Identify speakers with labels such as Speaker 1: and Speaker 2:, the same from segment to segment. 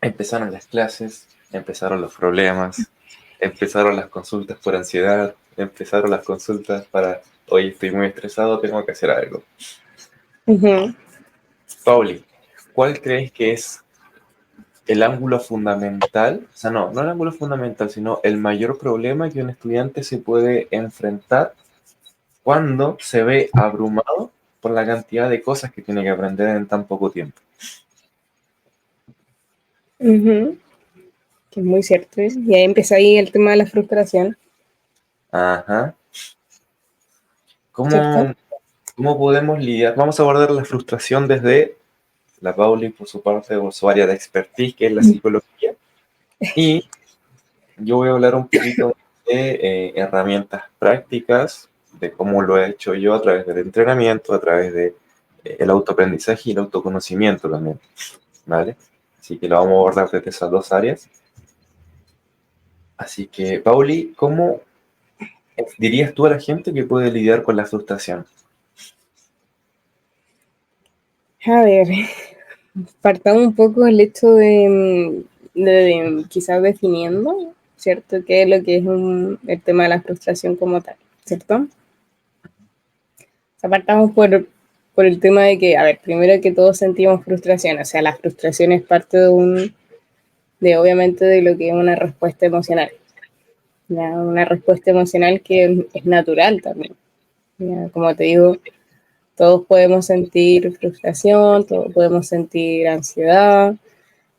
Speaker 1: Empezaron las clases, empezaron los problemas, empezaron las consultas por ansiedad, empezaron las consultas para, hoy estoy muy estresado, tengo que hacer algo.
Speaker 2: Ujú.
Speaker 1: Pauli, ¿cuál crees que es el ángulo fundamental? O sea, no el ángulo fundamental, sino el mayor problema que un estudiante se puede enfrentar cuando se ve abrumado por la cantidad de cosas que tiene que aprender en tan poco tiempo.
Speaker 2: Ujú. Que es muy cierto. Y ahí empieza ahí el tema de la frustración,
Speaker 1: Ajá.
Speaker 2: ¿cierto?
Speaker 1: ¿Cómo, cómo podemos lidiar? Vamos a abordar la frustración desde la Pauli, por su parte, por su área de expertise, que es la psicología. Y yo voy a hablar un poquito de herramientas prácticas, de cómo lo he hecho yo a través del entrenamiento, a través de el autoaprendizaje y el autoconocimiento también, ¿vale? Así que lo vamos a abordar desde esas dos áreas. Así que, Pauli, ¿cómo dirías tú a la gente que puede lidiar con la frustración?
Speaker 2: A ver, partamos un poco del hecho de quizás definiendo, ¿cierto? ¿Qué es lo que es el tema de la frustración como tal, ¿cierto? O sea, partamos por el tema de que, a ver, primero que todos sentimos frustración, o sea, la frustración es parte de obviamente de lo que es una respuesta emocional, ¿ya? Una respuesta emocional que es natural también, ¿ya? Como te digo, todos podemos sentir frustración, todos podemos sentir ansiedad,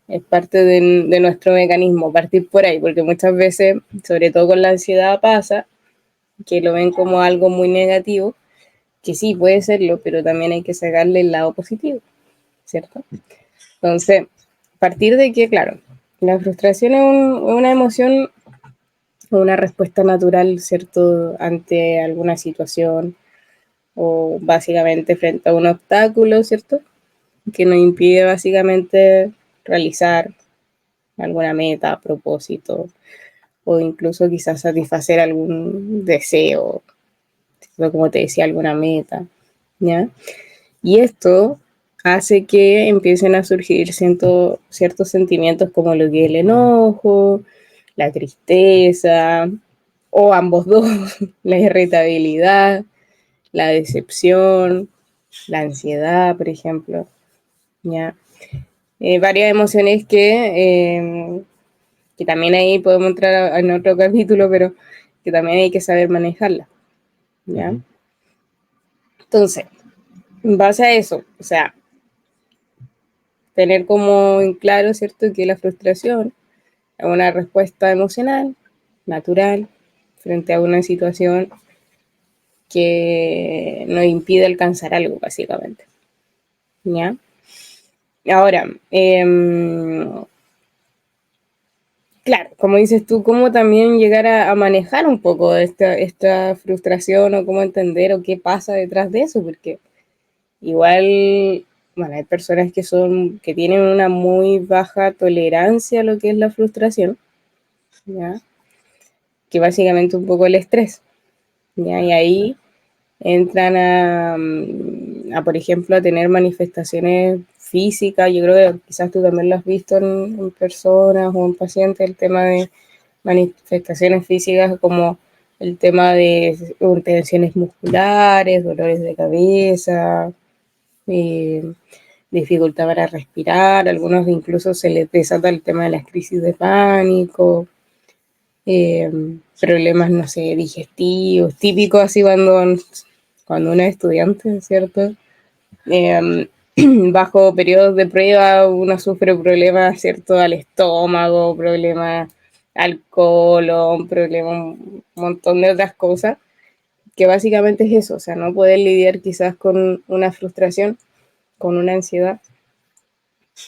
Speaker 2: es parte de nuestro mecanismo, partir por ahí, porque muchas veces, sobre todo con la ansiedad, pasa que lo ven como algo muy negativo, que sí puede serlo, pero también hay que sacarle el lado positivo, ¿cierto? Entonces, partir de que, claro, la frustración es una emoción, una respuesta natural, ¿cierto?, ante alguna situación o básicamente frente a un obstáculo, ¿cierto?, que nos impide básicamente realizar alguna meta, propósito o incluso quizás satisfacer algún deseo, como te decía, alguna meta, ¿ya? Y esto hace que empiecen a surgir ciertos sentimientos como lo que es el enojo, la tristeza, o ambos dos, la irritabilidad, la decepción, la ansiedad, por ejemplo, ¿ya? Varias emociones que también ahí podemos entrar en otro capítulo, pero que también hay que saber manejarla, ¿ya?
Speaker 1: Ujú.
Speaker 2: Entonces, en base a eso, o sea, tener como en claro, ¿cierto?, que la frustración es una respuesta emocional, natural, frente a una situación que nos impide alcanzar algo, básicamente, ¿ya? Ahora, claro, como dices tú, cómo también llegar a manejar un poco esta frustración o cómo entender o qué pasa detrás de eso, porque igual, bueno, hay personas que tienen una muy baja tolerancia a lo que es la frustración, ¿ya? Que básicamente un poco el estrés, ¿ya? Y ahí entran por ejemplo, a tener manifestaciones físicas. Yo creo que quizás tú también lo has visto en personas o en pacientes, el tema de manifestaciones físicas como el tema de tensiones musculares, dolores de cabeza, eh, dificultad para respirar, algunos incluso se les desata el tema de las crisis de pánico, eh, problemas, no sé, digestivos, típicos así cuando uno es estudiante, ¿cierto? Eh, bajo periodos de prueba uno sufre problemas, ¿cierto?, al estómago, problemas al colon, problemas, un montón de otras cosas, que básicamente es eso, o sea, no poder lidiar quizás con una frustración, con una ansiedad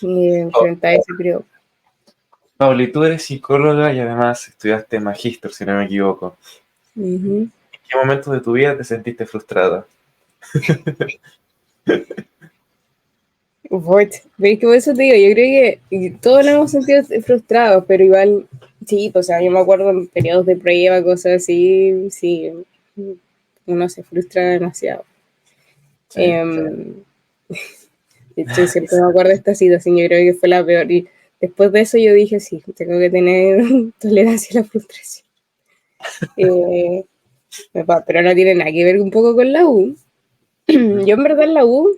Speaker 1: Oh,
Speaker 2: frente a ese periodo.
Speaker 1: Pauli, tú eres psicóloga y además estudiaste magíster, si no me equivoco.
Speaker 2: Uh-huh.
Speaker 1: ¿En qué momentos de tu vida te sentiste frustrada?
Speaker 2: Pero es que por eso te digo, yo creo que todos nos hemos sentido frustrados, pero igual, sí, pues, o sea, yo me acuerdo en periodos de prueba, cosas así, sí, uno se frustra demasiado.
Speaker 1: Sí.
Speaker 2: Eh, de hecho, siempre me acuerdo de esta situación, yo creo que fue la peor. Y después de eso yo dije, sí, tengo que tener tolerancia a la frustración. Eh, pero no tiene nada que ver un poco con la U. Yo en verdad en la U,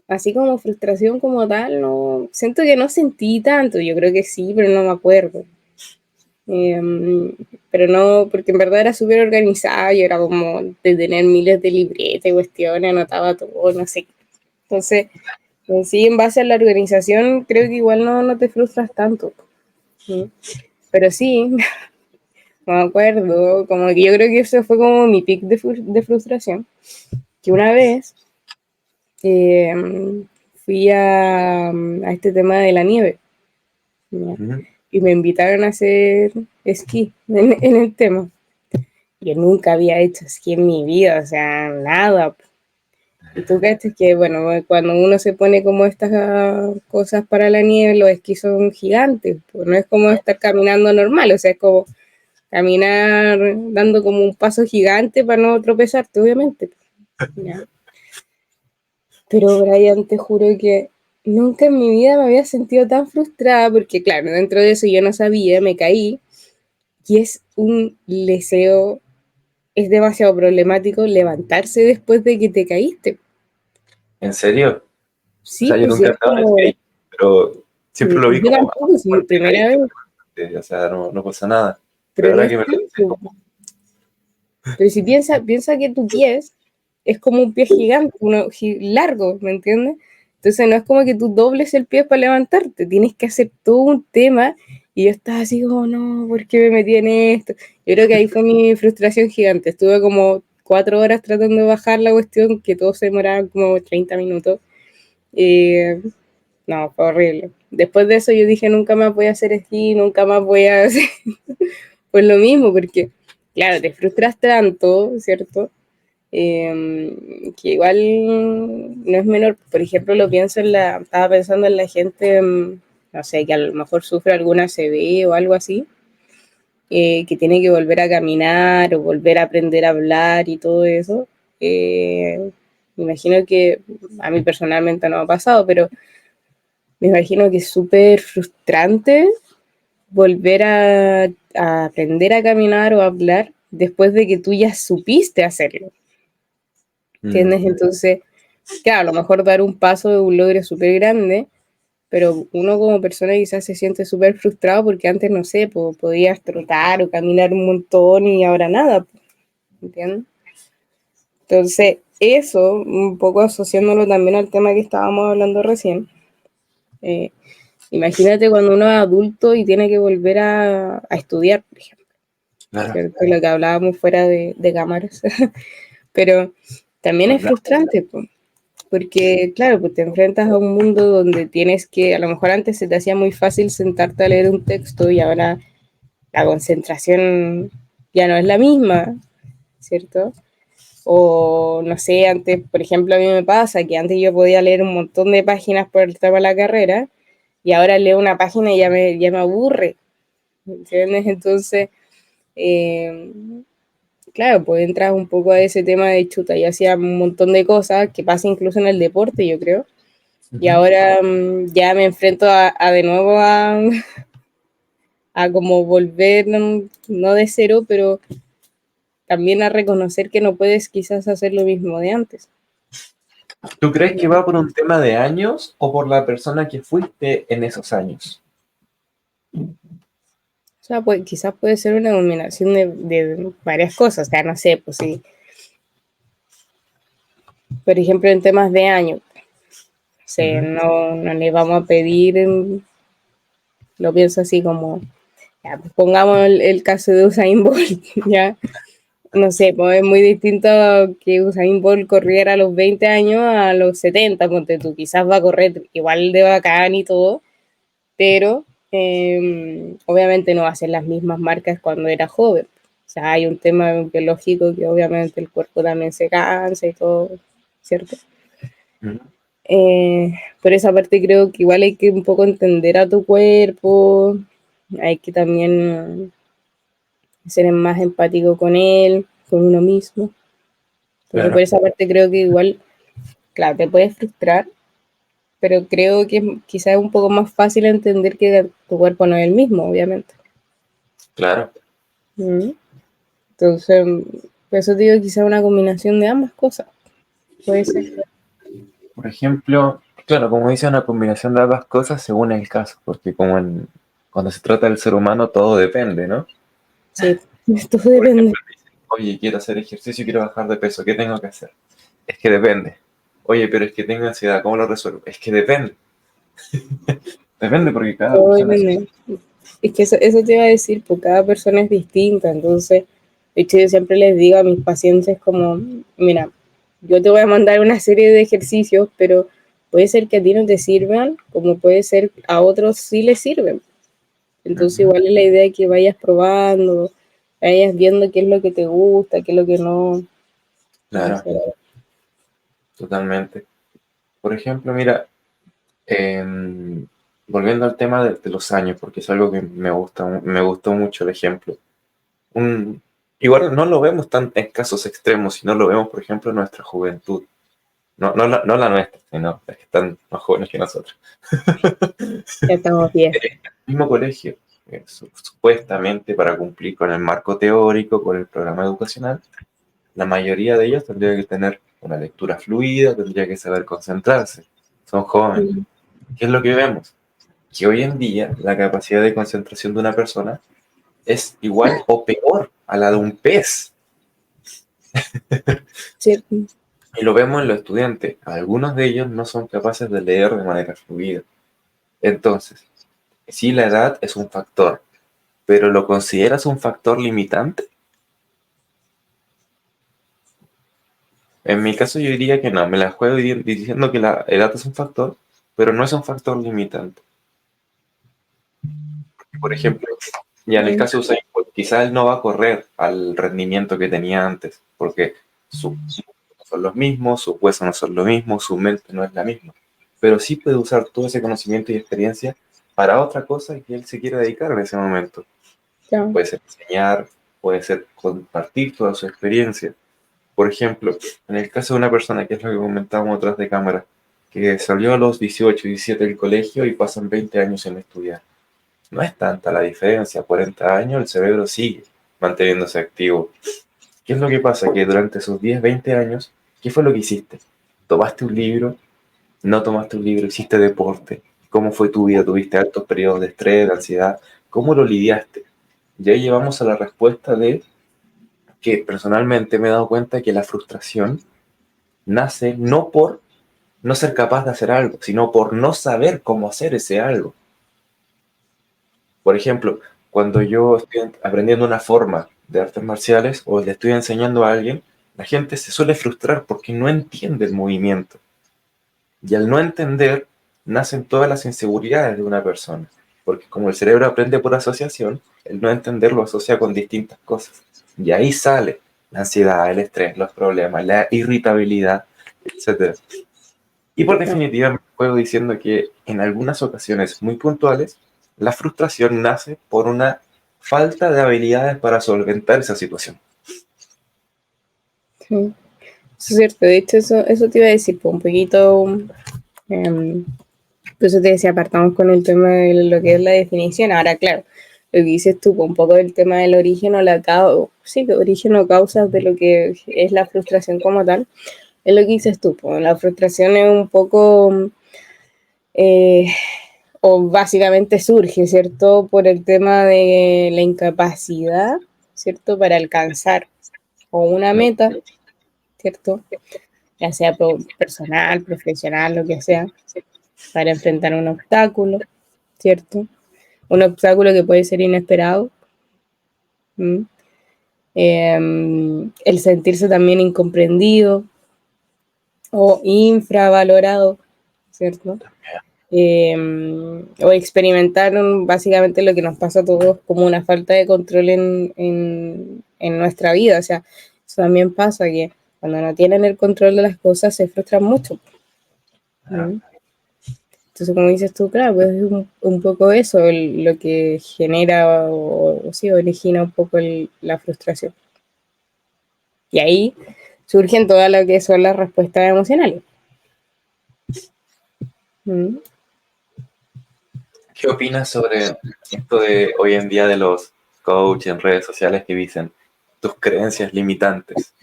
Speaker 2: así como frustración como tal, no siento que no sentí tanto. Yo creo que sí, pero no me acuerdo. Pero no, porque en verdad era súper organizada y era como de tener miles de libretas y cuestiones, anotaba todo, no sé. Entonces, sí, en base a la organización, creo que igual no te frustras tanto. ¿Sí? Pero sí, me acuerdo, como que yo creo que eso fue como mi pic de frustración, que una vez eh, fui a este tema de la nieve, ¿ya? Y me invitaron a hacer esquí en el tema. Yo nunca había hecho esquí en mi vida, o sea, nada. Y tú crees que, bueno, cuando uno se pone como estas cosas para la nieve, los esquís son gigantes, pues no es como estar caminando normal, o sea, es como caminar dando como un paso gigante para no tropezarte, obviamente. ¿Ya? Pero Brian, te juro que nunca en mi vida me había sentido tan frustrada porque, claro, dentro de eso yo no sabía, me caí y es un leseo, es demasiado problemático levantarse después de que te caíste.
Speaker 1: ¿En serio? O
Speaker 2: Sí,
Speaker 1: sea, yo
Speaker 2: pues
Speaker 1: nunca he
Speaker 2: es
Speaker 1: estado en
Speaker 2: como,
Speaker 1: skate, pero siempre lo vi
Speaker 2: yo
Speaker 1: como
Speaker 2: tampoco, es mi
Speaker 1: fuerte
Speaker 2: primera
Speaker 1: caído.
Speaker 2: vez,
Speaker 1: O sea, no pasa nada. Pero
Speaker 2: pero no
Speaker 1: ahora
Speaker 2: es
Speaker 1: que me lo dices,
Speaker 2: tanto. Pero si piensa que tu pie es como un pie gigante, uno largo, ¿me entiendes? Entonces no es como que tú dobles el pie para levantarte, tienes que hacer todo un tema y yo estaba así como, no, ¿por qué me metí en esto? Yo creo que ahí fue mi frustración gigante, estuve como 4 horas tratando de bajar la cuestión, que todo se demoraba como 30 minutos. No, fue horrible. Después de eso yo dije, nunca más voy a hacer esquí, nunca más voy a hacer pues lo mismo, porque claro, te frustras tanto, ¿cierto? Que igual no es menor. Por ejemplo, lo pienso estaba pensando en la gente, no sé, que a lo mejor sufre alguna ACV o algo así, que tiene que volver a caminar o volver a aprender a hablar y todo eso. Me imagino que a mí personalmente no me ha pasado, pero me imagino que es súper frustrante volver a aprender a caminar o a hablar después de que tú ya supiste hacerlo. ¿Entiendes? Entonces, claro, a lo mejor dar un paso de un logro súper grande, pero uno como persona quizás se siente súper frustrado porque antes, no sé, podías trotar o caminar un montón y ahora nada, ¿entiendes? Entonces, eso, un poco asociándolo también al tema que estábamos hablando recién, eh, imagínate cuando uno es adulto y tiene que volver a estudiar, por ejemplo,
Speaker 1: claro.
Speaker 2: ¿cierto? Lo que hablábamos fuera de cámaras, pero también es frustrante, pues. Porque, claro, pues te enfrentas a un mundo donde tienes que, a lo mejor antes se te hacía muy fácil sentarte a leer un texto y ahora la concentración ya no es la misma, ¿cierto? O no sé, antes, por ejemplo, a mí me pasa que antes yo podía leer un montón de páginas por el tema de la carrera y ahora leo una página y ya me aburre, ¿entiendes? Entonces, eh, claro, pues entras un poco a ese tema de chuta y hacía un montón de cosas que pasa incluso en el deporte, yo creo. Y ahora ya me enfrento a de nuevo a como volver, no de cero, pero también a reconocer que no puedes quizás hacer lo mismo de antes.
Speaker 1: ¿Tú crees que va por un tema de años o por la persona que fuiste en esos años?
Speaker 2: O sea, pues, quizás puede ser una combinación de varias cosas. O sea, no sé, pues sí. Por ejemplo, en temas de años, o sea, no le vamos a pedir, lo pienso así como, ya, pues pongamos el caso de Usain Bolt, ¿ya? No sé, pues es muy distinto que Usain Bolt corriera a los 20 años a los 70, ponte tú, quizás va a correr igual de bacán y todo, pero obviamente no va a ser las mismas marcas cuando era joven. O sea, hay un tema biológico que obviamente el cuerpo también se cansa y todo, ¿cierto? Por esa parte creo que igual hay que un poco entender a tu cuerpo, hay que también ser más empático con él, con uno mismo. Entonces,
Speaker 1: Claro.
Speaker 2: por esa parte creo que igual, claro, te puedes frustrar, pero creo que quizás es un poco más fácil entender que tu cuerpo no es el mismo, obviamente.
Speaker 1: Claro.
Speaker 2: Mm. Entonces, por eso digo quizás una combinación de ambas cosas. Puede ser.
Speaker 1: Por ejemplo, claro, como dice, una combinación de ambas cosas según el caso, porque cuando se trata del ser humano todo depende, ¿no?
Speaker 2: Sí, esto
Speaker 1: Por
Speaker 2: depende.
Speaker 1: ejemplo, oye, quiero hacer ejercicio y quiero bajar de peso, ¿qué tengo que hacer? Es que depende. Oye, pero es que tengo ansiedad, ¿cómo lo resuelvo? Es que depende. Depende porque cada
Speaker 2: Todo
Speaker 1: persona es...
Speaker 2: depende. Es que eso te iba a decir, pues cada persona es distinta, entonces, de hecho yo siempre les digo a mis pacientes como, mira, yo te voy a mandar una serie de ejercicios, pero puede ser que a ti no te sirvan, como puede ser a otros sí les sirven. Entonces
Speaker 1: Ujú.
Speaker 2: igual es la idea que vayas probando, vayas viendo qué es lo que te gusta, qué es lo que no.
Speaker 1: Claro, totalmente. Por ejemplo, mira, em, volviendo al tema de los años, porque es algo que me gustó mucho el ejemplo. Un, igual no lo vemos tan en casos extremos, sino lo vemos, por ejemplo, en nuestra juventud. No la nuestra, sino las que están más jóvenes que nosotros.
Speaker 2: Ya estamos
Speaker 1: En
Speaker 2: viejos.
Speaker 1: el mismo colegio, supuestamente para cumplir con el marco teórico, con el programa educacional, la mayoría de ellos tendría que tener una lectura fluida, tendría que saber concentrarse. Son jóvenes.
Speaker 2: Mm.
Speaker 1: ¿Qué es lo que vemos? Que hoy en día la capacidad de concentración de una persona es igual o peor a la de un pez.
Speaker 2: Sí,
Speaker 1: Y lo vemos en los estudiantes. Algunos de ellos no son capaces de leer de manera fluida. Entonces, sí, la edad es un factor, pero ¿lo consideras un factor limitante? En mi caso yo diría que no, me la juego diciendo que la edad es un factor, pero no es un factor limitante. Por ejemplo, ya en el
Speaker 2: mm,
Speaker 1: caso de Usain Bolt, quizás él no va a correr al rendimiento que tenía antes, porque sus músculos no son los mismos, sus huesos no son lo mismo, su mente no es la misma. Pero sí puede usar todo ese conocimiento y experiencia para otra cosa que él se quiera dedicar en ese momento.
Speaker 2: ya.
Speaker 1: Puede ser enseñar, puede ser compartir toda su experiencia. Por ejemplo, en el caso de una persona, que es lo que comentábamos atrás de cámara, que salió a los 18, 17 del colegio y pasan 20 años sin estudiar. No es tanta la diferencia, 40 años el cerebro sigue manteniéndose activo. ¿Qué es lo que pasa? Que durante esos 10, 20 años, ¿qué fue lo que hiciste? ¿Tomaste un libro? ¿No tomaste un libro? ¿Hiciste deporte? ¿Cómo fue tu vida? ¿Tuviste altos periodos de estrés, de ansiedad? ¿Cómo lo lidiaste? Y ahí llevamos a la respuesta de que personalmente me he dado cuenta que la frustración nace no por no ser capaz de hacer algo, sino por no saber cómo hacer ese algo. Por ejemplo, cuando yo estoy aprendiendo una forma de artes marciales o le estoy enseñando a alguien, la gente se suele frustrar porque no entiende el movimiento. Y al no entender, nacen todas las inseguridades de una persona. Porque como el cerebro aprende por asociación, el no entender lo asocia con distintas cosas. Y ahí sale la ansiedad, el estrés, los problemas, la irritabilidad, etcétera. Y por definitiva me juego diciendo que en algunas ocasiones muy puntuales, la frustración nace por una falta de habilidades para solventar esa situación.
Speaker 2: Sí. Eso es cierto, de hecho eso te iba a decir, pues, un poquito, por eso te decía, apartamos con el tema de lo que es la definición. Ahora, claro, lo que dices tú, pues, un poco del tema del origen o la causa, sí, origen o causas de lo que es la frustración como tal, es lo que dices tú, pues, la frustración es un poco, eh, o básicamente surge, ¿cierto? Por el tema de la incapacidad, ¿cierto? Para alcanzar o una meta, ¿cierto? Ya sea personal, profesional, lo que sea, para enfrentar un obstáculo, ¿cierto? Un obstáculo que puede ser inesperado. El sentirse también incomprendido o infravalorado, ¿cierto? O experimentar básicamente lo que nos pasa a todos como una falta de control en nuestra vida. O sea, eso también pasa que cuando no tienen el control de las cosas se frustran mucho. ¿Mm? Entonces, como dices tú, claro, pues es un poco eso lo que genera o sí, origina un poco la frustración. Y ahí surgen todas lo que son las respuestas emocionales. Mm.
Speaker 1: ¿Qué opinas sobre esto de hoy en día de los coaches en redes sociales que dicen tus creencias limitantes?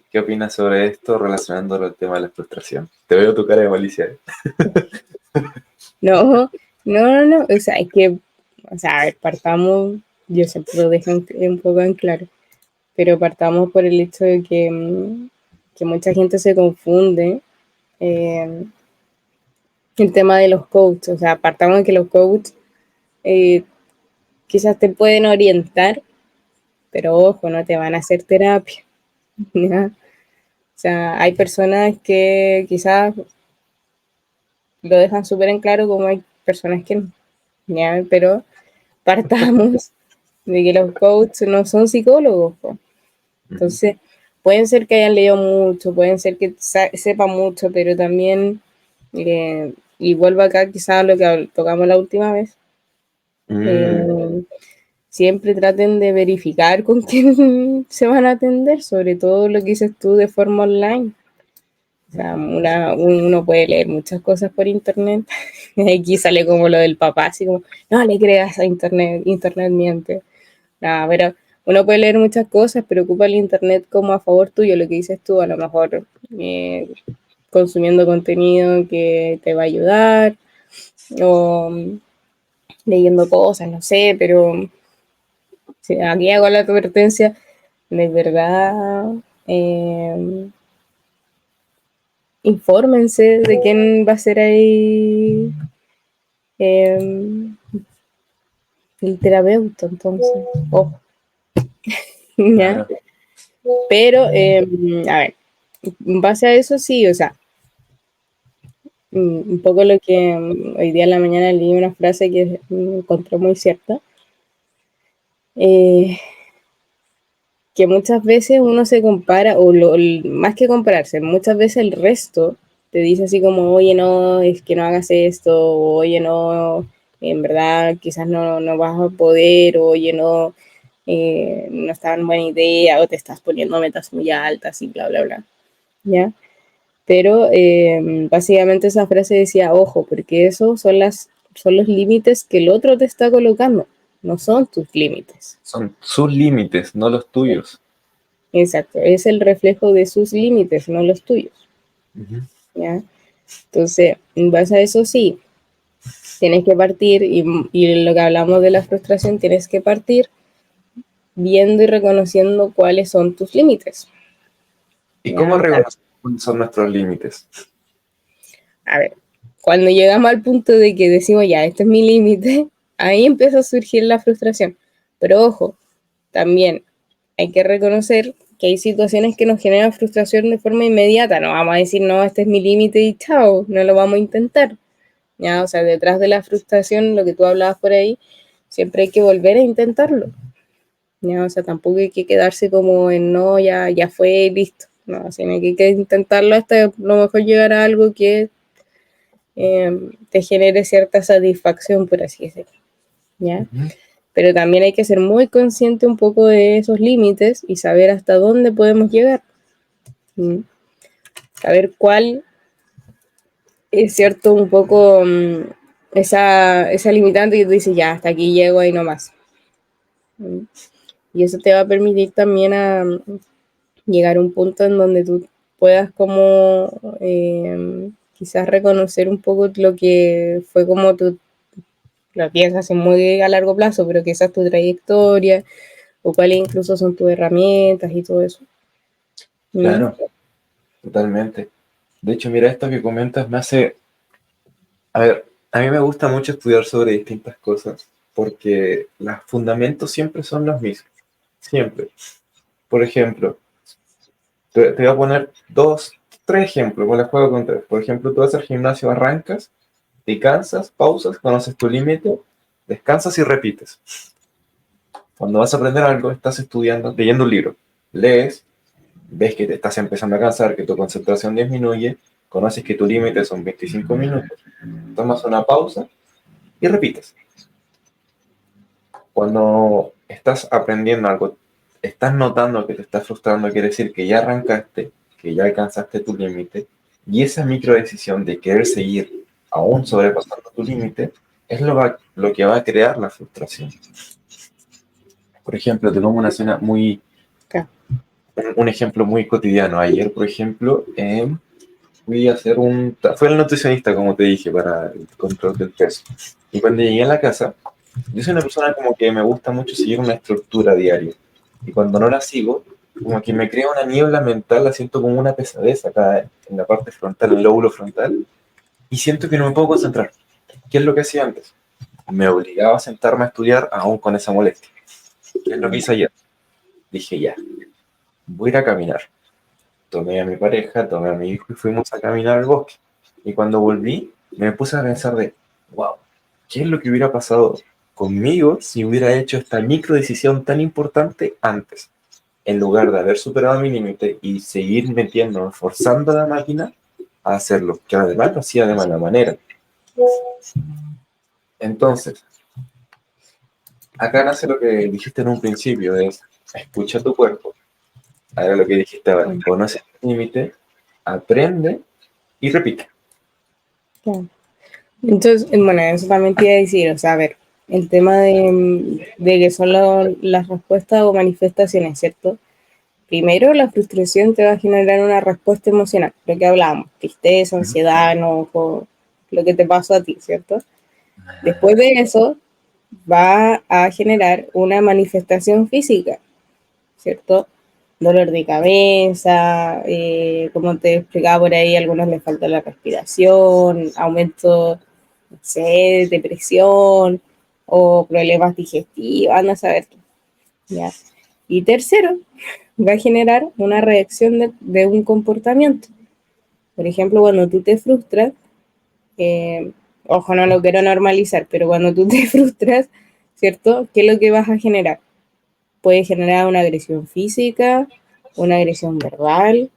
Speaker 1: ¿Qué opinas sobre esto relacionándolo al tema de la frustración? Te veo tu cara de malicia.
Speaker 2: No, no, o sea, es que, o sea, a ver, partamos, yo siempre lo dejo un poco en claro, pero partamos por el hecho de que, que mucha gente se confunde el tema de los coaches, o sea, partamos de que los coaches eh, quizás te pueden orientar, pero ojo, no te van a hacer terapia, ¿ya? O sea, hay personas que quizás lo dejan súper en claro como hay personas que no, ¿ya? Pero partamos de que los coaches no son psicólogos, po. Entonces, pueden ser que hayan leído mucho, pueden ser que sepan mucho, pero también, y vuelvo acá quizás a lo que tocamos la última vez,
Speaker 1: Mm,
Speaker 2: eh, siempre traten de verificar con quién se van a atender, sobre todo lo que dices tú de forma online. O sea, uno puede leer muchas cosas por internet. Aquí sale como lo del papá, así como, no le creas a internet, internet miente. Nada, pero uno puede leer muchas cosas, pero ocupa el internet como a favor tuyo, lo que dices tú, a lo mejor consumiendo contenido que te va a ayudar, o leyendo cosas, no sé, pero sí, aquí hago la advertencia, de verdad, infórmense de quién va a ser ahí eh, el terapeuta, entonces, ojo, ¿ya?
Speaker 1: claro.
Speaker 2: Pero, a ver, en base a eso sí, o sea, un poco lo que hoy día en la mañana leí una frase que encontré muy cierta, eh, que muchas veces uno se compara, o más que compararse, muchas veces el resto te dice así como, oye, no, es que no hagas esto, o, oye, no, en verdad quizás no vas a poder, o, oye, no, no está en buena idea, o te estás poniendo metas muy altas y bla, bla, bla, ¿ya? Pero básicamente esa frase decía, ojo, porque esos son los límites que el otro te está colocando, no son tus límites.
Speaker 1: Son sus límites, no los tuyos.
Speaker 2: Exacto, es el reflejo de sus límites, no los tuyos,
Speaker 1: Ujú.
Speaker 2: ¿ya? Entonces, en base a eso sí, tienes que partir, y lo que hablamos de la frustración, tienes que partir viendo y reconociendo cuáles son tus límites,
Speaker 1: ¿Y
Speaker 2: ¿ya?
Speaker 1: cómo
Speaker 2: O sea,
Speaker 1: reconocemos cuáles son nuestros límites?
Speaker 2: a ver, cuando llegamos al punto de que decimos, ya, este es mi límite, ahí empieza a surgir la frustración. Pero ojo, también hay que reconocer que hay situaciones que nos generan frustración de forma inmediata. No vamos a decir, no, este es mi límite y chao, no lo vamos a intentar. ¿Ya? O sea, detrás de la frustración, lo que tú hablabas por ahí, siempre hay que volver a intentarlo. ¿Ya? O sea, tampoco hay que quedarse como en no, ya fue y listo. No, sino que hay que intentarlo hasta a lo mejor llegar a algo que te genere cierta satisfacción, por así decirlo, ¿ya?
Speaker 1: Ujú.
Speaker 2: Pero también hay que ser muy consciente un poco de esos límites y saber hasta dónde podemos llegar. ¿Mm? Saber cuál es cierto un poco esa limitante que tú dices, ya, hasta aquí llego y no más. ¿Mm? Y eso te va a permitir también a llegar a un punto en donde tú puedas como quizás reconocer un poco lo que fue como tu lo piensas en muy a largo plazo, pero quizás tu trayectoria o cuáles incluso son tus herramientas y todo eso. ¿Mm?
Speaker 1: Claro, totalmente. De hecho, mira, esto que comentas me hace... A ver, a mí me gusta mucho estudiar sobre distintas cosas porque los fundamentos siempre son los mismos. Siempre. Por ejemplo, te voy a poner tres ejemplos, con la juego con tres. Por ejemplo, tú vas al gimnasio, arrancas, te cansas, pausas, conoces tu límite, descansas y repites. Cuando vas a aprender algo, estás estudiando, leyendo un libro. Lees, ves que te estás empezando a cansar, que tu concentración disminuye, conoces que tu límite son 25 minutos, tomas una pausa y repites. Cuando estás aprendiendo algo, estás notando que te estás frustrando, quiere decir que ya arrancaste, que ya alcanzaste tu límite, y esa micro decisión de querer seguir aún sobrepasando tu límite, es lo que va a crear la frustración. Por ejemplo, te pongo una escena
Speaker 2: Claro.
Speaker 1: un ejemplo muy cotidiano. Ayer, por ejemplo, fui a hacer fue el nutricionista, como te dije, para el control del peso. Y cuando llegué a la casa, yo soy una persona como que me gusta mucho seguir una estructura diaria. Y cuando no la sigo, como que me crea una niebla mental, la siento como una pesadez acá en la parte frontal, en el lóbulo frontal, y siento que no me puedo concentrar. ¿Qué es lo que hacía antes? Me obligaba a sentarme a estudiar aún con esa molestia. ¿Qué es lo que hice ayer? Dije, ya, voy a ir a caminar. Tomé a mi pareja, tomé a mi hijo y fuimos a caminar al bosque. Y cuando volví, me puse a pensar de, wow, ¿qué es lo que hubiera pasado conmigo si hubiera hecho esta micro decisión tan importante antes? En lugar de haber superado mi límite y seguir metiendo, forzando a la máquina a hacerlo, que además lo hacía de mala manera. Entonces, acá nace lo que dijiste en un principio, es escucha tu cuerpo. Ahora lo que dijiste ahora, conoce tu límite, aprende y repite.
Speaker 2: Claro. Entonces, bueno, eso también te iba a decir, o sea, a ver, el tema de que son las respuestas o manifestaciones, ¿cierto? Primero, la frustración te va a generar una respuesta emocional, lo que hablábamos, tristeza, ansiedad, enojo, lo que te pasó a ti, ¿cierto? Después de eso, va a generar una manifestación física, ¿cierto? Dolor de cabeza, como te explicaba por ahí, a algunos les falta la respiración, aumento, no sé, depresión o problemas digestivos, anda a saber, ¿ya? Y tercero, va a generar una reacción de un comportamiento. Por ejemplo, cuando tú te frustras, eh, ojo, no lo quiero normalizar, pero cuando tú te frustras, ¿cierto? ¿Qué es lo que vas a generar? Puede generar una agresión física, una agresión verbal,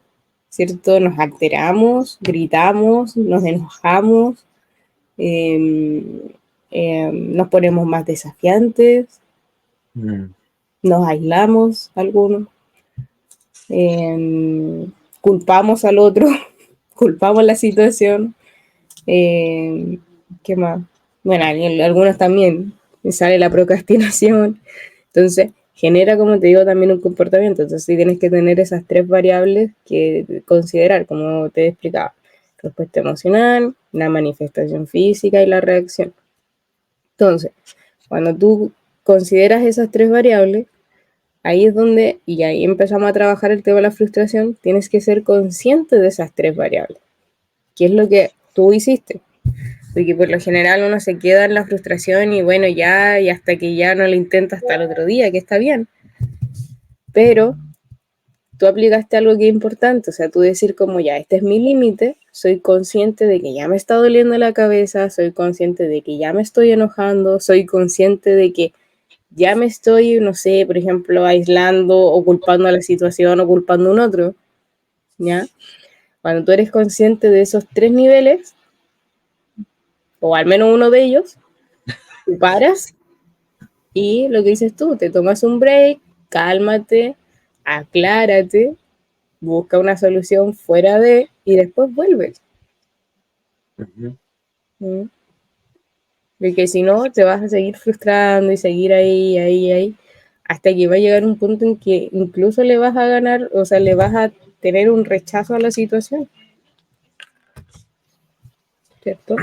Speaker 2: ¿cierto? Nos alteramos, gritamos, nos enojamos, eh, nos ponemos más desafiantes,
Speaker 1: Mm.
Speaker 2: nos aislamos algunos, eh, culpamos al otro, culpamos la situación. ¿Qué más? Bueno, algunos también sale la procrastinación. Entonces, genera, como te digo, también un comportamiento. Entonces, sí tienes que tener esas tres variables que considerar, como te he explicado. Respuesta emocional, la manifestación física y la reacción. Entonces, cuando tú consideras esas tres variables, ahí es donde, y ahí empezamos a trabajar el tema de la frustración, tienes que ser consciente de esas tres variables. ¿Qué es lo que tú hiciste? Porque por lo general uno se queda en la frustración y bueno, ya, y hasta que ya no lo intenta hasta el otro día, que está bien. Pero tú aplicaste algo que es importante, o sea, tú decir como ya, este es mi límite, soy consciente de que ya me está doliendo la cabeza, soy consciente de que ya me estoy enojando, soy consciente de que ya me estoy, no sé, por ejemplo, aislando o culpando a la situación o culpando a un otro, ¿ya? Cuando tú eres consciente de esos tres niveles, o al menos uno de ellos, tú paras y lo que dices tú, te tomas un break, cálmate, aclárate, busca una solución fuera de y después vuelves.
Speaker 1: Ujú.
Speaker 2: ¿Mm? Porque si no, te vas a seguir frustrando y seguir ahí, ahí, ahí, hasta que va a llegar un punto en que incluso le vas a ganar, o sea, le vas a tener un rechazo a la situación, ¿cierto?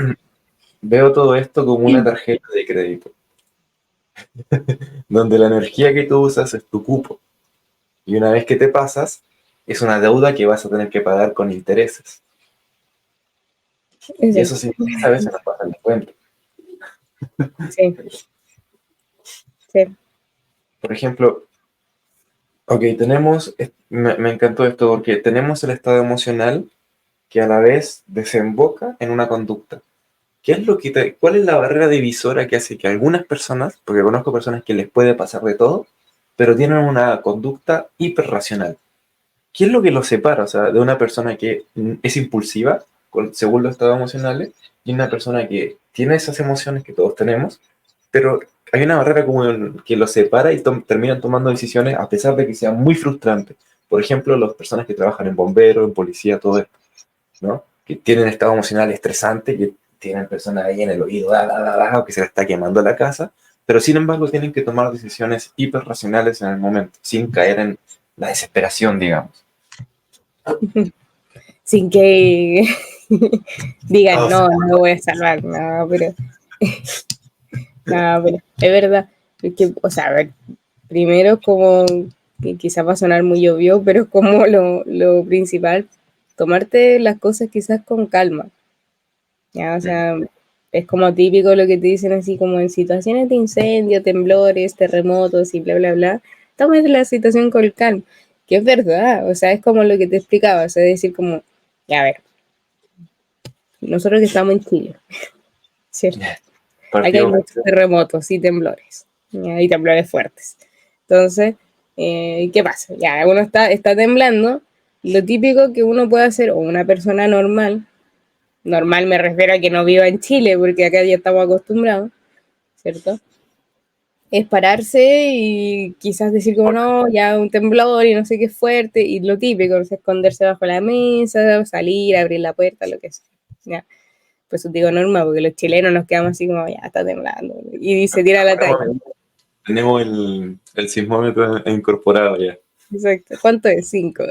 Speaker 1: Veo todo esto como una tarjeta de crédito, donde la energía que tú usas es tu cupo. Y una vez que te pasas, es una deuda que vas a tener que pagar con intereses. Y eso
Speaker 2: Exacto.
Speaker 1: sí, a veces nos pasa en la cuenta.
Speaker 2: Sí, sí.
Speaker 1: Por ejemplo, ok, me encantó esto porque tenemos el estado emocional que a la vez desemboca en una conducta. ¿Qué es cuál es la barrera divisora que hace que algunas personas, porque conozco personas que les puede pasar de todo, pero tienen una conducta hiperracional? ¿Qué es lo que los separa, o sea, de una persona que es impulsiva, según los estados emocionales, y una persona que tiene esas emociones que todos tenemos, pero hay una barrera como que los separa y terminan tomando decisiones a pesar de que sean muy frustrantes? Por ejemplo, las personas que trabajan en bomberos, en policía, todo esto, ¿no? Que tienen estado emocional estresante, que tienen personas ahí en el oído, o que se les está quemando la casa, pero sin embargo tienen que tomar decisiones hiperracionales en el momento, sin caer en la desesperación, digamos.
Speaker 2: Sin que digan,
Speaker 1: Oh,
Speaker 2: no, no lo voy a salvar, no, pero, no, pero es verdad. Es que, o sea, a ver, primero como, que quizás va a sonar muy obvio, pero como lo principal, tomarte las cosas quizás con calma, ¿ya? O sea, es como típico lo que te dicen así como en situaciones de incendio, temblores, terremotos y bla, bla, bla, tomes la situación con calma, que es verdad, o sea, es como lo que te explicaba, o sea, decir como, ya, a ver, nosotros que estamos en Chile, ¿cierto? Acá hay
Speaker 1: partido.
Speaker 2: muchos terremotos y temblores, ¿ya? Y temblores fuertes. Entonces, ¿qué pasa? Ya uno está temblando, lo típico que uno puede hacer, o una persona normal, normal me refiero a que no viva en Chile, porque acá ya estamos acostumbrados, ¿cierto? Es pararse y quizás decir como no, ya un temblor y no sé qué es fuerte, y lo típico, es esconderse bajo la mesa, salir, abrir la puerta, lo que sea. ¿Ya? Pues os digo normal, porque los chilenos nos quedamos así como, ya está temblando, y se tira la talla.
Speaker 1: Tenemos el sismómetro incorporado ya.
Speaker 2: Exacto. ¿Cuánto es? 5.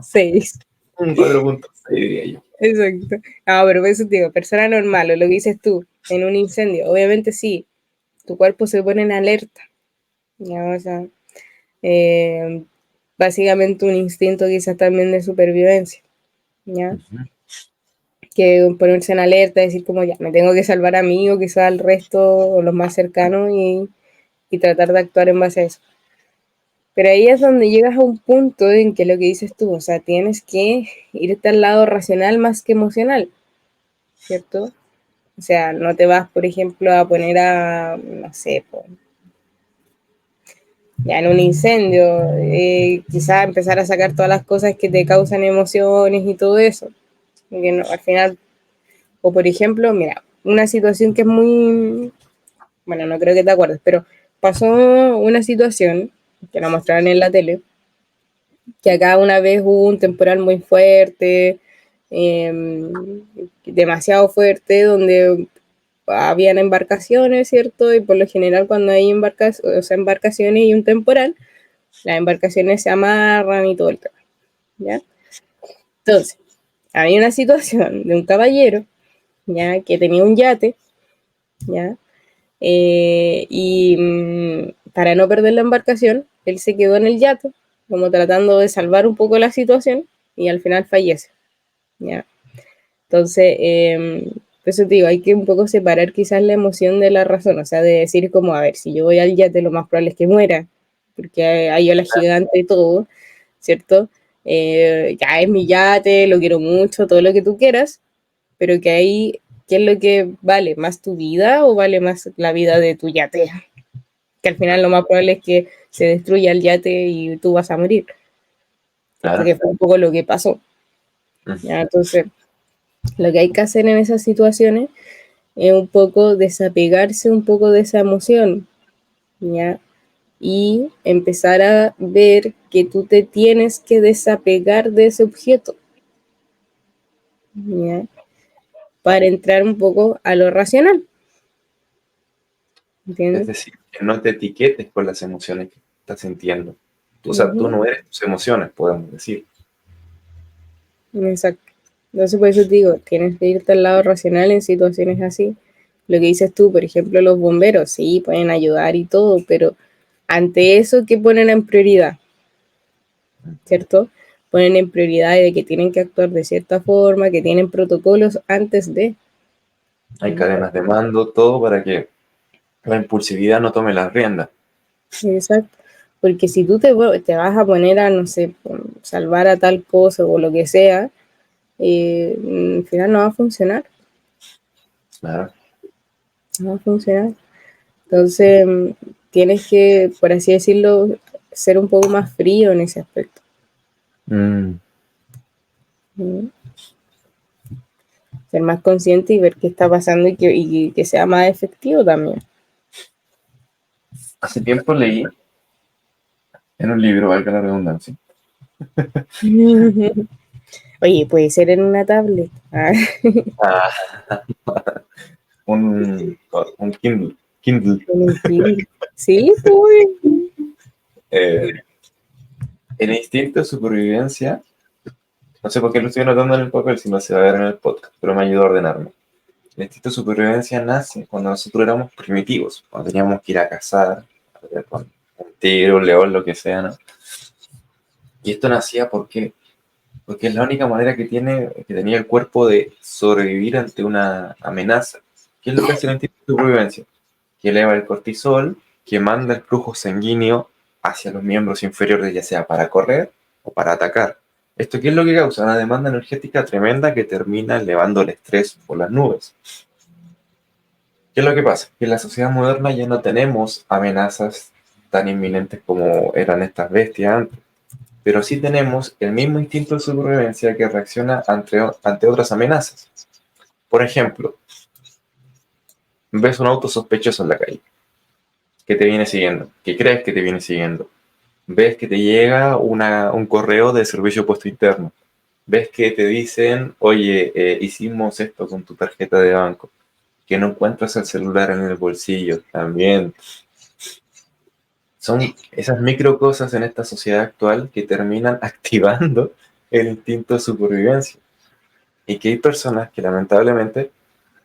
Speaker 2: 6.
Speaker 1: Un 4.6 diría yo.
Speaker 2: Exacto. No, pero eso te digo, persona normal, o lo que dices tú, en un incendio, obviamente sí, tu cuerpo se pone en alerta, ¿ya? O sea, eh, básicamente un instinto quizás también de supervivencia, ¿ya? Que ponerse en alerta, decir como ya, me tengo que salvar a mí o quizás al resto o los más cercanos y tratar de actuar en base a eso. Pero ahí es donde llegas a un punto en que lo que dices tú, o sea, tienes que irte al lado racional más que emocional, ¿cierto? O sea, no te vas, por ejemplo, a poner a, no sé, ya en un incendio, quizás empezar a sacar todas las cosas que te causan emociones y todo eso. Porque no, al final, o por ejemplo, mira, una situación que es muy, bueno, no creo que te acuerdes, pero pasó una situación que la mostraron en la tele, que acá una vez hubo un temporal muy fuerte, demasiado fuerte, donde habían embarcaciones, ¿cierto? Y por lo general cuando hay embarcaciones y un temporal, las embarcaciones se amarran y todo el tema, ¿ya? Entonces, había una situación de un caballero, ¿ya? Que tenía un yate, ¿ya? Para no perder la embarcación, él se quedó en el yate, como tratando de salvar un poco la situación, y al final fallece, ¿ya? Entonces, eso te digo, hay que un poco separar quizás la emoción de la razón, o sea, de decir como, a ver, si yo voy al yate, lo más probable es que muera, porque hay olas gigantes y todo, ¿cierto? Ya es mi yate, lo quiero mucho, todo lo que tú quieras, pero que ahí, ¿qué es lo que vale? ¿Más tu vida o vale más la vida de tu yate? Que al final lo más probable es que se destruya el yate y tú vas a morir, ¿cierto?
Speaker 1: Claro.
Speaker 2: Que fue un poco lo que pasó, ¿ya? Entonces, lo que hay que hacer en esas situaciones es un poco desapegarse un poco de esa emoción, ¿ya? Y empezar a ver que tú te tienes que desapegar de ese objeto, ¿ya? Para entrar un poco a lo racional,
Speaker 1: Es
Speaker 2: ¿entiendes?
Speaker 1: decir, que no te etiquetes por las emociones que estás sintiendo. O sea, tú
Speaker 2: Uh-huh.
Speaker 1: no eres tus emociones, podemos decir.
Speaker 2: Exacto. Entonces, por eso te digo, tienes que irte al lado racional en situaciones así. Lo que dices tú, por ejemplo, los bomberos, sí, pueden ayudar y todo, pero ante eso, ¿qué ponen en prioridad? ¿Cierto? Ponen en prioridad de que tienen que actuar de cierta forma, que tienen protocolos antes de.
Speaker 1: Hay cadenas de mando, todo para que la impulsividad no tome las riendas.
Speaker 2: Exacto. Porque si tú te vas a poner a, no sé, salvar a tal cosa o lo que sea, al final no va a funcionar.
Speaker 1: Claro.
Speaker 2: No va a funcionar. Entonces, tienes que, por así decirlo, ser un poco más frío en ese aspecto.
Speaker 1: Mm.
Speaker 2: ¿Mm? Ser más consciente y ver qué está pasando y que sea más efectivo también.
Speaker 1: Hace tiempo leí en un libro, valga la redundancia,
Speaker 2: Oye, puede ser en una tablet. Ah,
Speaker 1: Ah, un Kindle. Kindle.
Speaker 2: en un Kindle. Sí, pues.
Speaker 1: Eh, el instinto de supervivencia, no sé por qué lo estoy anotando en el papel, si no se va a ver en el podcast, pero me ayudó a ordenarme. El instinto de supervivencia nace cuando nosotros éramos primitivos, cuando teníamos que ir a cazar, con un tigre, un león, lo que sea, ¿no? Y esto nacía porque es la única manera que tenía el cuerpo de sobrevivir ante una amenaza. ¿Qué es lo que hace el instinto de supervivencia? Que eleva el cortisol, que manda el flujo sanguíneo hacia los miembros inferiores, ya sea para correr o para atacar. ¿Esto qué es lo que causa? Una demanda energética tremenda que termina elevando el estrés por las nubes. ¿Qué es lo que pasa? Que en la sociedad moderna ya no tenemos amenazas tan inminentes como eran estas bestias antes, pero sí tenemos el mismo instinto de supervivencia que reacciona ante otras amenazas. Por ejemplo, ves un auto sospechoso en la calle, que te viene siguiendo, que crees que te viene siguiendo. Ves que te llega un correo de servicio puesto interno. Ves que te dicen, oye, hicimos esto con tu tarjeta de banco, que no encuentras el celular en el bolsillo también. Son esas micro cosas en esta sociedad actual que terminan activando el instinto de supervivencia. Y que hay personas que lamentablemente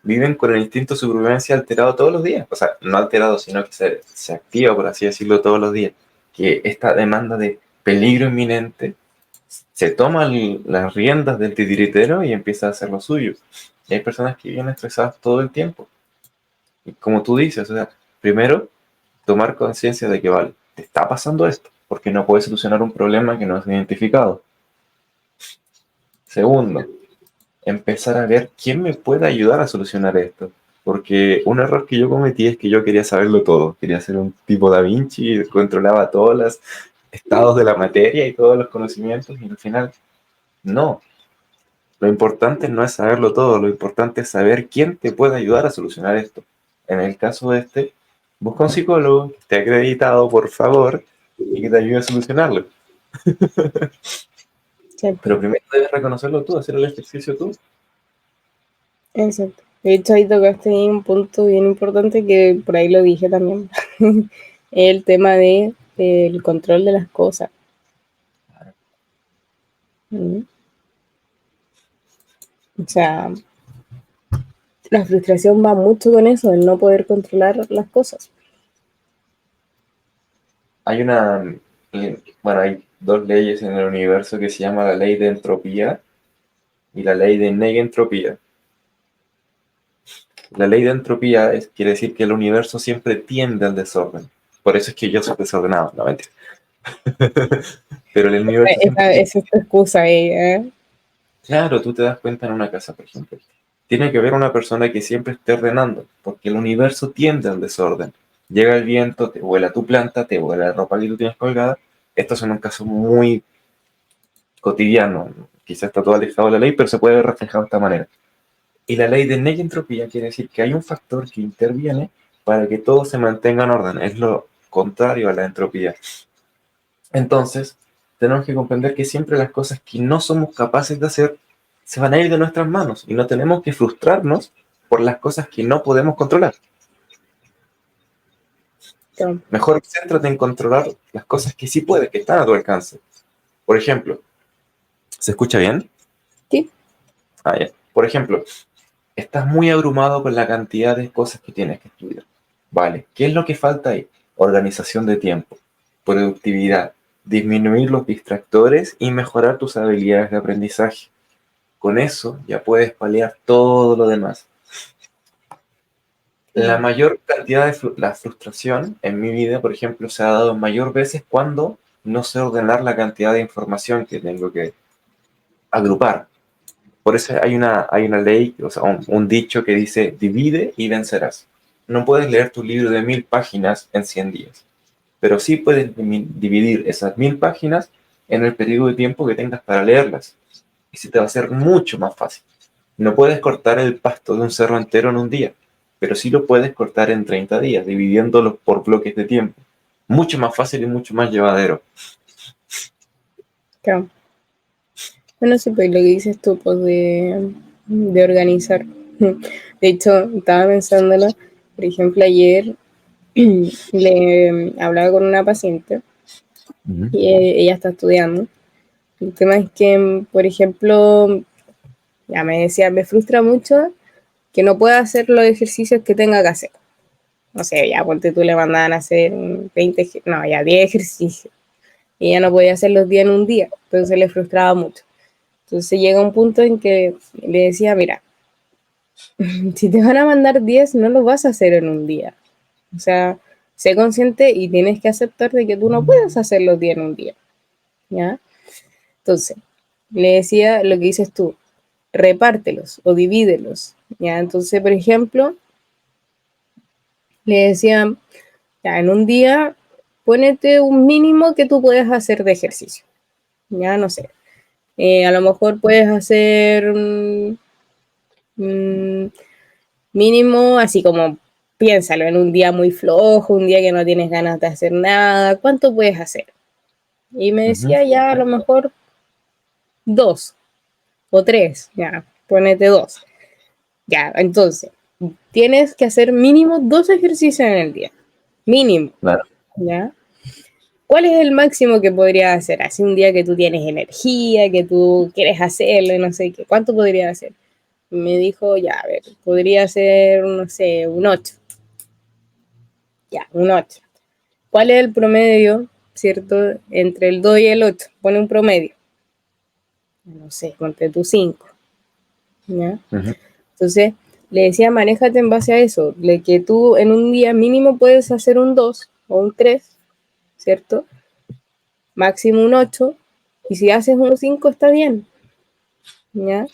Speaker 1: viven con el instinto de supervivencia alterado todos los días. O sea, no alterado, sino que se activa, por así decirlo, todos los días. Que esta demanda de peligro inminente se toma las riendas del titiritero y empieza a hacer lo suyo. Y hay personas que viven estresadas todo el tiempo. Y como tú dices, o sea, primero, tomar conciencia de que, vale, te está pasando esto, porque no puedes solucionar un problema que no has identificado. Segundo, empezar a ver quién me puede ayudar a solucionar esto. Porque un error que yo cometí es que yo quería saberlo todo. Quería ser un tipo Da Vinci, controlaba todos los estados de la materia y todos los conocimientos, y al final, no. Lo importante no es saberlo todo, lo importante es saber quién te puede ayudar a solucionar esto. En el caso de este, busca un psicólogo que esté acreditado, por favor, y que te ayude a solucionarlo.
Speaker 2: Sí,
Speaker 1: Pero primero debes reconocerlo tú, hacer el ejercicio tú.
Speaker 2: exacto. De hecho, ahí tocaste ahí un punto bien importante que por ahí lo dije también. El tema de el control de las cosas. ¿Mm? O sea, la frustración va mucho con eso, el no poder controlar las cosas.
Speaker 1: Hay bueno, hay dos leyes en el universo que se llama la ley de entropía y la ley de negentropía. La ley de entropía quiere decir que el universo siempre tiende al desorden. Por eso es que yo soy desordenado, no mentira. Pero el universo siempre tiende.
Speaker 2: Esa es tu excusa ahí, ¿eh?
Speaker 1: Claro, tú te das cuenta en una casa, por ejemplo. Tiene que haber una persona que siempre esté ordenando, porque el universo tiende al desorden. Llega el viento, te vuela tu planta, te vuela la ropa que tú tienes colgada. Esto es en un caso muy cotidiano. Quizás está todo alejado de la ley, pero se puede ver reflejado de esta manera. Y la ley de negentropía quiere decir que hay un factor que interviene para que todo se mantenga en orden. Es lo contrario a la entropía. Entonces, tenemos que comprender que siempre las cosas que no somos capaces de hacer se van a ir de nuestras manos y no tenemos que frustrarnos por las cosas que no podemos controlar.
Speaker 2: Claro.
Speaker 1: Mejor céntrate en controlar las cosas que sí puedes, que están a tu alcance. Por ejemplo, ¿se escucha bien?
Speaker 2: Sí,
Speaker 1: Ah, ya. Por ejemplo, estás muy abrumado con la cantidad de cosas que tienes que estudiar. Vale, ¿qué es lo que falta ahí? Organización de tiempo, productividad, disminuir los distractores y mejorar tus habilidades de aprendizaje. Con eso ya puedes paliar todo lo demás. La mayor cantidad de la frustración en mi vida, por ejemplo, se ha dado mayor veces cuando no sé ordenar la cantidad de información que tengo que agrupar. Por eso hay una ley, o sea, un dicho que dice, divide y vencerás. No puedes leer tu libro de 1000 páginas en 100 días, pero sí puedes dividir esas 1000 páginas en el periodo de tiempo que tengas para leerlas. Y se te va a hacer mucho más fácil. No puedes cortar el pasto de un cerro entero en un día, pero sí lo puedes cortar en 30 días, dividiéndolo por bloques de tiempo. Mucho más fácil y mucho más llevadero.
Speaker 2: claro. Bueno, sí, pues lo que dices tú, pues de organizar. De hecho, estaba pensándolo, por ejemplo, ayer le hablaba con una paciente
Speaker 1: Ujú,
Speaker 2: y ella está estudiando. El tema es que, por ejemplo, ya me decía, me frustra mucho que no pueda hacer los ejercicios que tenga que hacer. No sé, ya ponte tú le mandaban a hacer 20, no, ya 10 ejercicios. Y ella no podía hacer los 10 en un día, entonces le frustraba mucho. Entonces llega un punto en que le decía, mira, si te van a mandar 10 no lo vas a hacer en un día. O sea, sé consciente y tienes que aceptar de que tú no puedes hacer los 10 en un día, ¿ya? Entonces, le decía lo que dices tú, repártelos o divídelos, ¿ya? Entonces, por ejemplo, le decía, ya, en un día, ponete un mínimo que tú puedes hacer de ejercicio, ya, no sé. A lo mejor puedes hacer mm, mínimo, así como piénsalo, en un día muy flojo, un día que no tienes ganas de hacer nada, ¿cuánto puedes hacer? Y me
Speaker 1: ujú,
Speaker 2: decía ya a lo mejor dos o tres, ya, ponete dos. Ya, entonces, tienes que hacer mínimo dos ejercicios en el día. Mínimo,
Speaker 1: claro.
Speaker 2: ¿ya? ¿Cuál es el máximo que podrías hacer? Así un día que tú tienes energía, que tú quieres hacerlo y no sé qué. ¿Cuánto podrías hacer? Me dijo, ya, a ver, podría ser, no sé, un 8. Ya, un 8. ¿Cuál es el promedio, cierto, entre el 2 y el 8? Pone un promedio. No sé, ponte tú 5. ¿Ya?
Speaker 1: Ujú,
Speaker 2: Entonces, le decía, manéjate en base a eso, de que tú en un día mínimo puedes hacer un 2 o un 3, ¿cierto? Máximo un 8, y si haces un 5 está bien, ¿ya?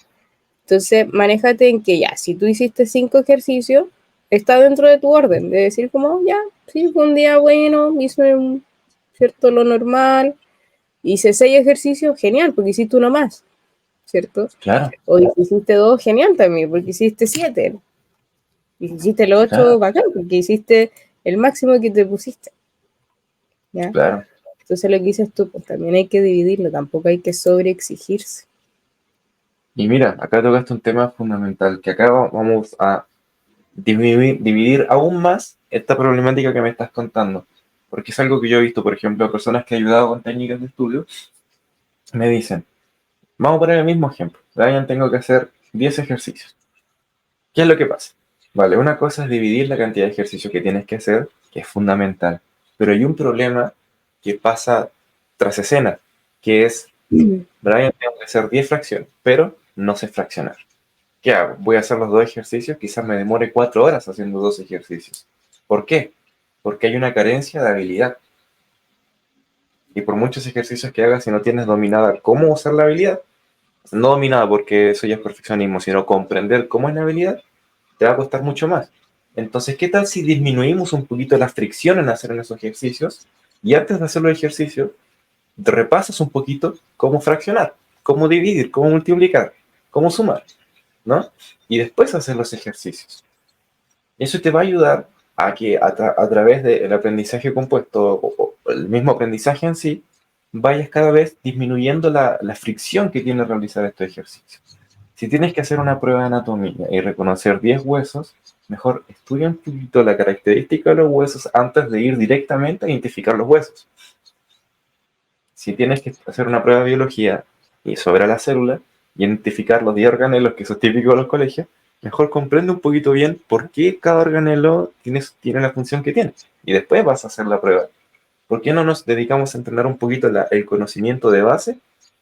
Speaker 2: Entonces, manéjate en que ya, si tú hiciste 5 ejercicios, está dentro de tu orden, de decir como, ya, sí, fue un día bueno, hice un, cierto, lo normal, hice 6 ejercicios, genial, porque hiciste uno más, ¿cierto?
Speaker 1: claro,
Speaker 2: O hiciste dos, genial también, porque hiciste 7. Y si hiciste el
Speaker 1: claro,
Speaker 2: 8, bacán, porque hiciste el máximo que te pusiste, ¿ya?
Speaker 1: claro.
Speaker 2: Entonces lo que dices tú, pues también hay que dividirlo, tampoco hay que sobreexigirse.
Speaker 1: Y mira, acá tocaste un tema fundamental, que acá vamos a dividir aún más esta problemática que me estás contando. Porque es algo que yo he visto, por ejemplo, a personas que he ayudado con técnicas de estudio, me dicen, vamos a poner el mismo ejemplo. Brian, tengo que hacer 10 ejercicios. ¿Qué es lo que pasa? Vale, una cosa es dividir la cantidad de ejercicios que tienes que hacer, que es fundamental. Pero hay un problema que pasa tras escena, que es, Brian, tengo que hacer 10 fracciones, pero no sé fraccionar. ¿Qué hago? Voy a hacer los dos ejercicios, quizás me demore 4 horas haciendo dos ejercicios. ¿Por qué? Porque hay una carencia de habilidad. Y por muchos ejercicios que hagas, si no tienes dominada cómo usar la habilidad, no dominada porque eso ya es perfeccionismo, sino comprender cómo es la habilidad, te va a costar mucho más. Entonces, ¿qué tal si disminuimos un poquito la fricción en hacer esos ejercicios? Y antes de hacer los ejercicios, repasas un poquito cómo fraccionar, cómo dividir, cómo multiplicar, cómo sumar, ¿no? Y después hacer los ejercicios. Eso te va a ayudar a que a través del aprendizaje compuesto o el mismo aprendizaje en sí, vayas cada vez disminuyendo la fricción que tiene realizar estos ejercicios. Si tienes que hacer una prueba de anatomía y reconocer 10 huesos, mejor estudia un poquito la característica de los huesos antes de ir directamente a identificar los huesos. Si tienes que hacer una prueba de biología y sobre la célula, y identificar los 10 organelos, que eso es típico de los colegios, mejor comprende un poquito bien por qué cada organelo tiene la función que tiene. Y después vas a hacer la prueba. ¿Por qué no nos dedicamos a entrenar un poquito el conocimiento de base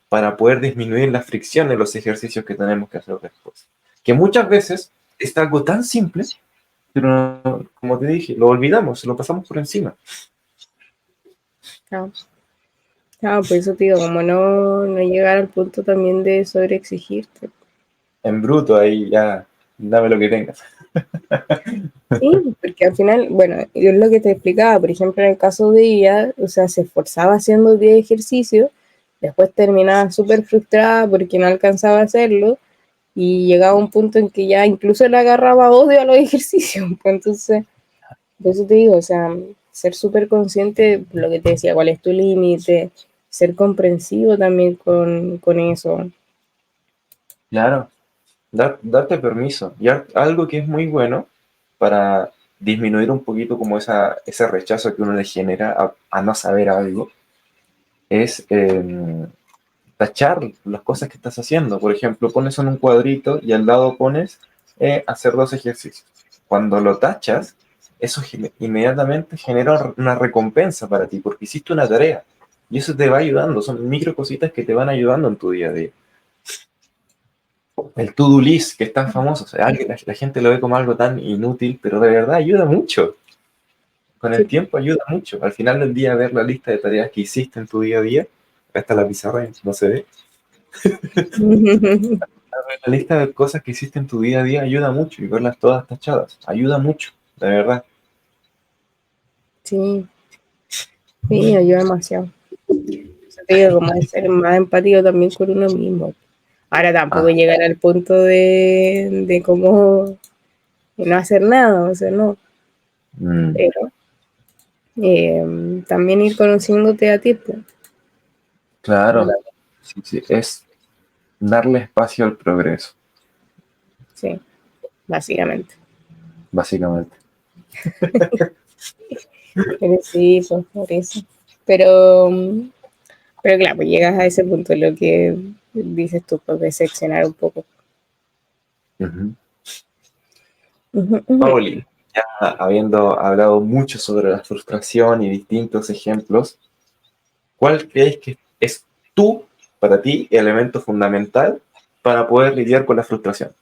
Speaker 1: para poder disminuir la fricción de los ejercicios que tenemos que hacer después? Que muchas veces es algo tan simple, pero como te dije, lo olvidamos, lo pasamos por encima.
Speaker 2: Ah, ah, pues eso te digo, como no llegar al punto también de sobreexigirte.
Speaker 1: En bruto, ahí ya, dame lo que tengas.
Speaker 2: Sí, porque al final, bueno, yo es lo que te explicaba, por ejemplo, en el caso de ella, o sea, se esforzaba haciendo 10 ejercicios, después terminaba súper frustrada porque no alcanzaba a hacerlo y llegaba un punto en que ya incluso le agarraba odio a los ejercicios. Pues entonces, por eso te digo, o sea, ser súper consciente, lo que te decía, cuál es tu límite, ser comprensivo también con eso.
Speaker 1: Claro, darte permiso. Y algo que es muy bueno para disminuir un poquito como ese rechazo que uno le genera a no saber algo, es tachar las cosas que estás haciendo. Por ejemplo, pones en un cuadrito y al lado pones hacer 2 ejercicios. Cuando lo tachas, eso inmediatamente genera una recompensa para ti, porque hiciste una tarea. Y eso te va ayudando, son micro cositas que te van ayudando en tu día a día. El to-do list, que es tan famoso, o sea, la gente lo ve como algo tan inútil, pero de verdad ayuda mucho. Con el
Speaker 2: Sí.
Speaker 1: tiempo ayuda mucho. Al final del día, ver la lista de tareas que hiciste en tu día a día, acá está la pizarra, no se ve. La lista de cosas que hiciste en tu día a día ayuda mucho y verlas todas tachadas. Ayuda mucho, de verdad.
Speaker 2: Sí, sí, ayuda demasiado. Eso te digo, como de ser más empático también con uno mismo. Ahora tampoco
Speaker 1: Ah,
Speaker 2: llegar al punto de cómo no hacer nada, o sea, no.
Speaker 1: mm,
Speaker 2: Pero también ir conociéndote a ti, pues.
Speaker 1: claro. Sí, sí, es darle espacio al progreso,
Speaker 2: Sí, básicamente.
Speaker 1: básicamente.
Speaker 2: Pero sí, pues por eso. Pero, pero claro, pues llegas a ese punto, lo que dices tú, pues de seccionar un poco.
Speaker 1: Ujú.
Speaker 2: Ujú, ujú.
Speaker 1: Pauli, ya habiendo hablado mucho sobre la frustración y distintos ejemplos, ¿cuál crees que es tú, para ti, elemento fundamental para poder lidiar con la frustración?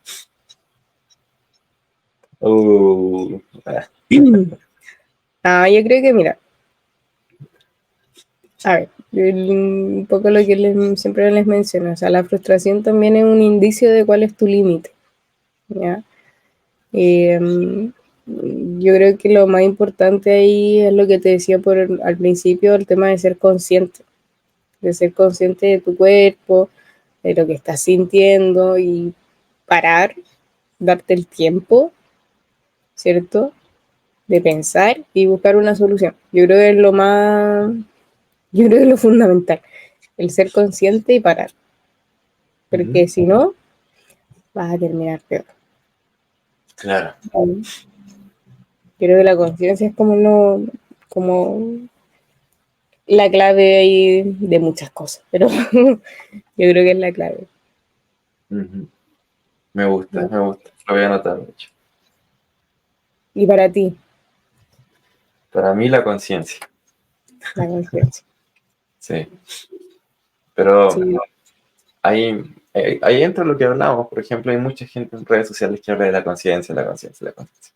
Speaker 1: Ah,
Speaker 2: Ah, yo creo que, mira, a ver, un poco lo que siempre les menciono, o sea, la frustración también es un indicio de cuál es tu límite, ¿ya? Yo creo que lo más importante ahí es lo que te decía al principio, el tema de ser consciente de tu cuerpo, de lo que estás sintiendo y parar, darte el tiempo, ¿cierto? De pensar y buscar una solución. Yo creo que es lo más, yo creo que es lo fundamental, el ser consciente y parar,
Speaker 1: ujú,
Speaker 2: porque si no, vas a terminar peor.
Speaker 1: claro.
Speaker 2: Creo que la conciencia es como, no, como la clave ahí de muchas cosas, pero yo creo que es la clave.
Speaker 1: Ujú. Me gusta,
Speaker 2: ¿No?
Speaker 1: me gusta. Lo voy a anotar, de hecho.
Speaker 2: Y para ti,
Speaker 1: Para mí la conciencia,
Speaker 2: la conciencia.
Speaker 1: sí. Pero
Speaker 2: Sí.
Speaker 1: ahí entra lo que hablamos. Por ejemplo, hay mucha gente en redes sociales que habla de la conciencia, la conciencia, la conciencia.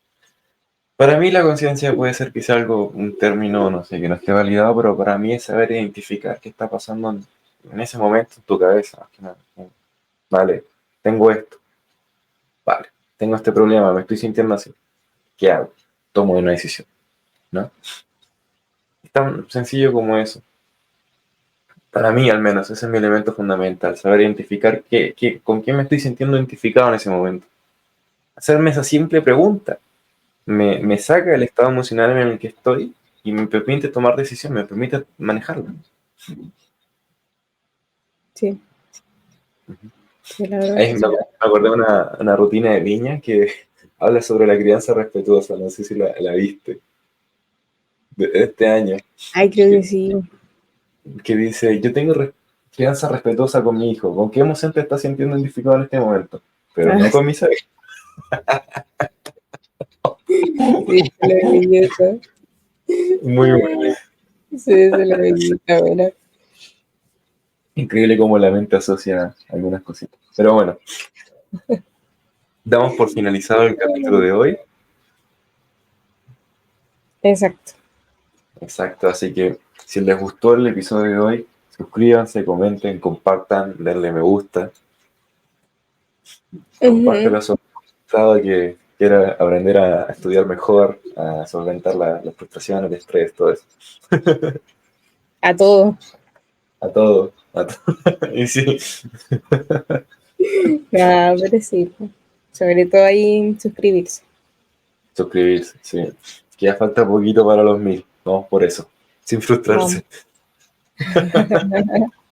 Speaker 1: Para mí la conciencia puede ser quizá algo, un término, no sé, que no esté validado, pero para mí es saber identificar qué está pasando en ese momento en tu cabeza. Más que nada. Vale, tengo esto, vale, tengo este problema, me estoy sintiendo así. ¿Qué hago? Tomo una decisión, ¿no? Es tan sencillo como eso. Para mí, al menos, ese es mi elemento fundamental, saber identificar con quién me estoy sintiendo identificado en ese momento. Hacerme esa simple pregunta me saca del estado emocional en el que estoy y me permite tomar decisiones, me permite manejarlo.
Speaker 2: Sí, sí, la verdad es
Speaker 1: Ahí
Speaker 2: que
Speaker 1: me
Speaker 2: sí.
Speaker 1: acordé de una rutina de Viña que habla sobre la crianza respetuosa, no sé si la viste, de este año,
Speaker 2: Ay, creo
Speaker 1: que,
Speaker 2: que sí.
Speaker 1: que dice, yo tengo crianza respetuosa con mi hijo, ¿con qué emoción te estás sintiendo identificado en este momento? Pero
Speaker 2: Ah,
Speaker 1: no con mi saber.
Speaker 2: sí, se lo vi eso.
Speaker 1: Muy bueno.
Speaker 2: Sí, se lo vi, está buena.
Speaker 1: Increíble cómo la mente asocia algunas cositas. Pero bueno, damos por finalizado el capítulo de hoy.
Speaker 2: Exacto.
Speaker 1: Exacto, así que si les gustó el episodio de hoy, suscríbanse, comenten, compartan, denle me gusta,
Speaker 2: Ujú.
Speaker 1: compártelo a su amistad que quiera aprender a estudiar mejor, a solventar las frustraciones, el estrés, todo eso.
Speaker 2: A todo.
Speaker 1: A todo, a todo. Y sí,
Speaker 2: Nada, pero sí, pues. Sobre todo ahí suscribirse.
Speaker 1: suscribirse, sí. Que ya falta poquito para los 1000, vamos por eso, sin
Speaker 2: Vamos.
Speaker 1: frustrarse.